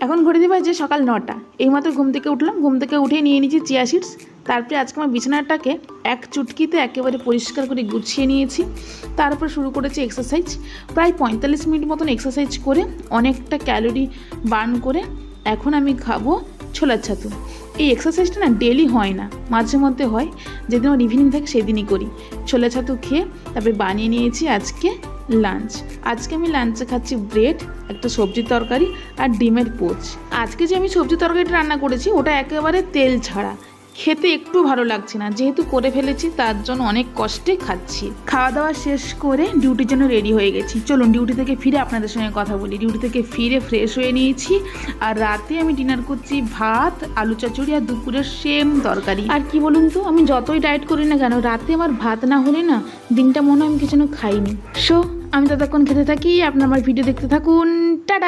এখন ঘড়িতে বাজে সকাল 9টা। এইমাত্র ঘুম থেকে উঠলাম, ঘুম থেকে উঠে নিয়ে নিয়েছি চিয়া সিডস। তারপরে আজকে আমার বিছানাটাকে এক চুটকিতে একেবারে পরিষ্কার করে গুছিয়ে নিয়েছি। তারপর শুরু করেছি এক্সারসাইজ। প্রায় 45 মিনিট মতন এক্সারসাইজ করে অনেকটা ক্যালোরি বার্ন করে এখন আমি খাবো ছোলার ছাতু। এই এক্সারসাইজটা না ডেলি হয় না, মাঝে মধ্যে হয়। যেদিন আমার ইভিনিং থাকে সেদিনই করি। ছোলা ছাতু খেয়ে তারপরে বানিয়ে নিয়েছি আজকে লাঞ্চ। আজকে আমি লাঞ্চে খাচ্ছি ব্রেড, একটা সবজি তরকারি আর ডিমের পোচ। আজকে যে আমি সবজি তরকারিটা রান্না করেছি ওটা একেবারে তেল ছাড়া, খেতে একটু ভালো লাগছে না। যেহেতু করে ফেলেছি তার জন্য অনেক কষ্টে খাচ্ছি। খাওয়া দাওয়া শেষ করে ডিউটির জন্য রেডি হয়ে গেছি। চলুন ডিউটি থেকে ফিরে আপনাদের সঙ্গে কথা বলি। ডিউটি থেকে ফিরে ফ্রেশ হয়ে নিয়েছি আর রাতে আমি ডিনার করছি ভাত, আলু চচ্চড়ি আর দুপুরের সেম তরকারি। আর কি বলুন তো, আমি যতই ডায়েট করি না কেন, রাতে আমার ভাত না হলে না দিনটা মনে হয় আমি কিছু খাইনি। সো আমি ততক্ষণ খেতে থাকি, আপনারা আমার ভিডিও দেখতে থাকুন।